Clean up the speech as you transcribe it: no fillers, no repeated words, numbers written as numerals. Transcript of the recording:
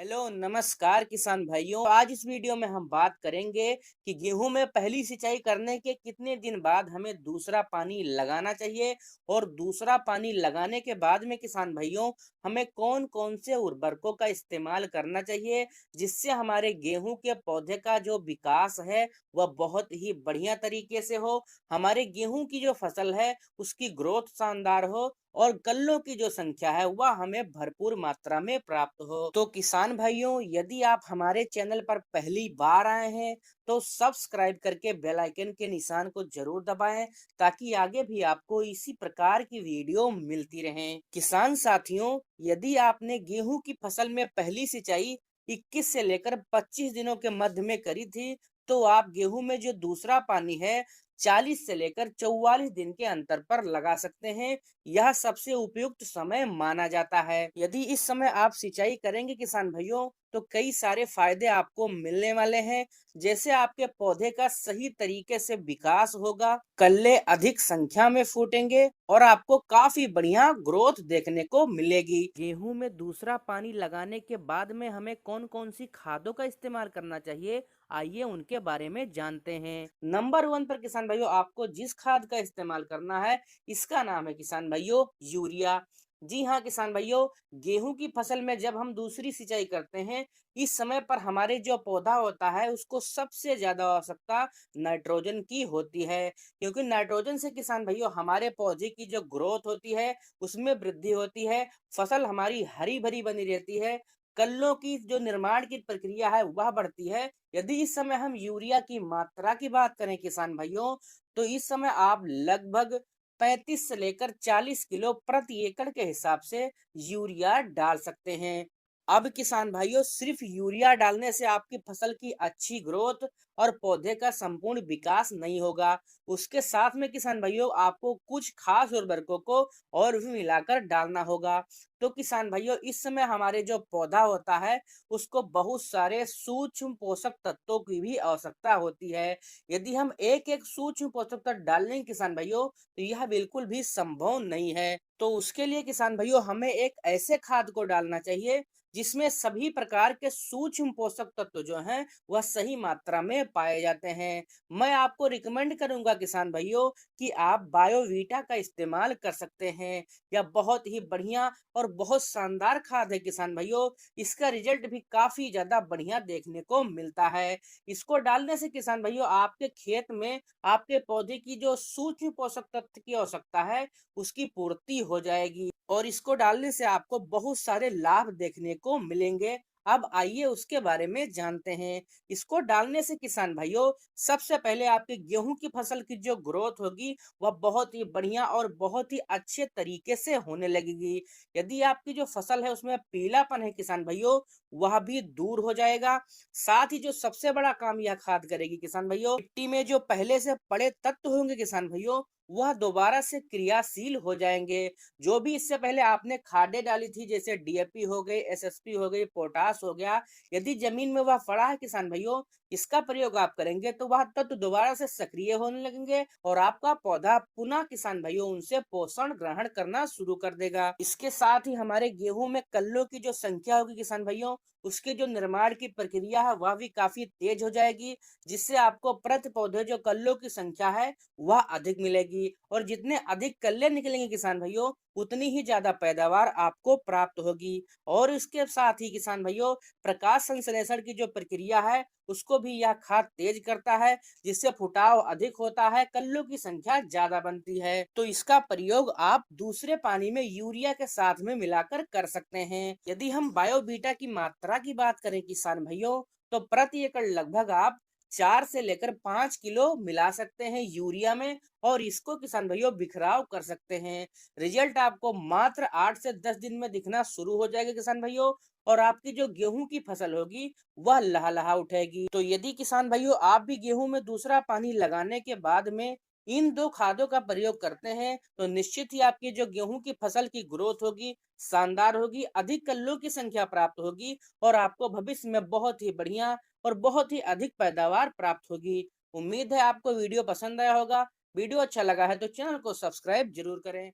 Hello नमस्कार किसान भाइयों। आज इस वीडियो में हम बात करेंगे कि गेहूं में पहली सिंचाई करने के कितने दिन बाद हमें दूसरा पानी लगाना चाहिए और दूसरा पानी लगाने के बाद में किसान भाइयों हमें कौन कौन से उर्वरकों का इस्तेमाल करना चाहिए जिससे हमारे गेहूं के पौधे का जो विकास है वह बहुत ही बढ़िया तरीके से हो, हमारे गेहूं की जो फसल है उसकी ग्रोथ शानदार हो और गल्लों की जो संख्या है वह हमें भरपूर मात्रा में प्राप्त हो। तो किसान भाइयों, यदि आप हमारे चैनल पर पहली बार आए हैं तो सब्सक्राइब करके बेल आइकन के निशान को जरूर दबाएं ताकि आगे भी आपको इसी प्रकार की वीडियो मिलती रहें। किसान साथियों, यदि आपने गेहूं की फसल में पहली सिंचाई 21 से लेकर 25 दिनों के मध्य में करी थी तो आप गेहूं में जो दूसरा पानी है 40 से लेकर 44 दिन के अंतर पर लगा सकते हैं। यह सबसे उपयुक्त समय माना जाता है। यदि इस समय आप सिंचाई करेंगे किसान भाइयों तो कई सारे फायदे आपको मिलने वाले हैं। जैसे आपके पौधे का सही तरीके से विकास होगा, कल्ले अधिक संख्या में फूटेंगे और आपको काफी बढ़िया ग्रोथ देखने को मिलेगी। गेहूं में दूसरा पानी लगाने के बाद में हमें कौन कौन सी खादों का इस्तेमाल करना चाहिए, आइए उनके बारे में जानते हैं। नंबर 1 पर किसान भाइयों आपको जिस खाद का इस्तेमाल करना है इसका नाम है किसान भाइयों यूरिया। जी हाँ किसान भाइयों, गेहूं की फसल में जब हम दूसरी सिंचाई करते हैं इस समय पर हमारे जो पौधा होता है उसको सबसे ज्यादा आवश्यकता नाइट्रोजन की होती है, क्योंकि नाइट्रोजन से किसान भाइयों हमारे पौधे की जो ग्रोथ होती है उसमें वृद्धि होती है, फसल हमारी हरी भरी बनी रहती है, कल्लों की जो निर्माण की प्रक्रिया है वह बढ़ती है। यदि इस समय हम यूरिया की मात्रा की बात करें किसान भाइयों तो इस समय आप लगभग 35 से लेकर 40 किलो प्रति एकड़ के हिसाब से यूरिया डाल सकते हैं। अब किसान भाइयों, सिर्फ यूरिया डालने से आपकी फसल की अच्छी ग्रोथ और पौधे का संपूर्ण विकास नहीं होगा। उसके साथ में किसान भाइयों आपको कुछ खास उर्वरकों को और भी मिलाकर डालना होगा। तो किसान भाइयों, इस समय हमारे जो पौधा होता है उसको बहुत सारे सूक्ष्म पोषक तत्वों की भी आवश्यकता होती है। यदि हम एक एक सूक्ष्म पोषक तत्व डाल लेंगे किसान भाइयों तो यह बिल्कुल भी संभव नहीं है। तो उसके लिए किसान भाइयों हमें एक ऐसे खाद को डालना चाहिए जिसमें सभी प्रकार के सूक्ष्म पोषक तत्व जो हैं वह सही मात्रा में पाए जाते हैं। मैं आपको रिकमेंड करूंगा किसान भाइयों कि आप बायोवीटा का इस्तेमाल कर सकते हैं। यह बहुत ही बढ़िया और बहुत शानदार खाद है किसान भाइयों। इसका रिजल्ट भी काफी ज्यादा बढ़िया देखने को मिलता है। इसको डालने से किसान भाइयों आपके खेत में आपके पौधे की जो सूक्ष्म पोषक तत्व की आवश्यकता है उसकी पूर्ति हो जाएगी और इसको डालने से आपको बहुत सारे लाभ देखने को मिलेंगे। अब आइए उसके बारे में जानते हैं। इसको डालने से किसान भाइयों सबसे पहले आपके गेहूं की फसल की जो ग्रोथ होगी वह बहुत ही बढ़िया और बहुत ही अच्छे तरीके से होने लगेगी। यदि आपकी जो फसल है उसमें पीलापन है किसान भाइयों वह भी दूर हो जाएगा। साथ ही जो सबसे बड़ा काम यह खाद करेगी किसान भाइयों, मिट्टी में जो पहले से पड़े तत्व होंगे किसान भाइयों वह दोबारा से क्रियाशील हो जाएंगे। जो भी इससे पहले आपने खादें डाली थी जैसे डीएपी हो गई, एसएसपी हो गई, पोटास हो गया, यदि जमीन में वह पड़ा है किसान भाइयों इसका प्रयोग आप करेंगे तो वह तत्व दोबारा से सक्रिय होने लगेंगे और आपका पौधा पुनः किसान भाइयों उनसे पोषण ग्रहण करना शुरू कर देगा। इसके साथ ही हमारे गेहूं में कल्लों की जो संख्या होगी किसान भाइयों उसके जो निर्माण की प्रक्रिया है वह भी काफी तेज हो जाएगी, जिससे आपको प्रति पौधे जो कल्लों की संख्या है वह अधिक मिलेगी और जितने अधिक कल्ले निकलेंगे किसान भाइयों उतनी ही ज्यादा पैदावार आपको प्राप्त होगी। और इसके साथ ही किसान भाइयों प्रकाश संश्लेषण की जो प्रक्रिया है उसको भी यह खाद तेज करता है, जिससे फुटाव अधिक होता है, कल्लों की संख्या ज्यादा बनती है। तो इसका प्रयोग आप दूसरे पानी में यूरिया के साथ में मिलाकर कर सकते हैं। यदि हम बायोवीटा की मात्रा की बात करें किसान भाइयों तो प्रति एकड़ लगभग आप 4 से लेकर 5 किलो मिला सकते हैं यूरिया में और इसको किसान भाइयों बिखराव कर सकते हैं। रिजल्ट आपको मात्र 8 से 10 दिन में दिखना शुरू हो जाएगा किसान भाइयों और आपकी जो गेहूं की फसल होगी वह लहलहा उठेगी। तो यदि किसान भाइयों आप भी गेहूं में दूसरा पानी लगाने के बाद में इन दो खादों का प्रयोग करते हैं तो निश्चित ही आपकी जो गेहूं की फसल की ग्रोथ होगी शानदार होगी, अधिक कल्लों की संख्या प्राप्त होगी और आपको भविष्य में बहुत ही बढ़िया और बहुत ही अधिक पैदावार प्राप्त होगी। उम्मीद है आपको वीडियो पसंद आया होगा। वीडियो अच्छा लगा है तो चैनल को सब्सक्राइब जरूर करें।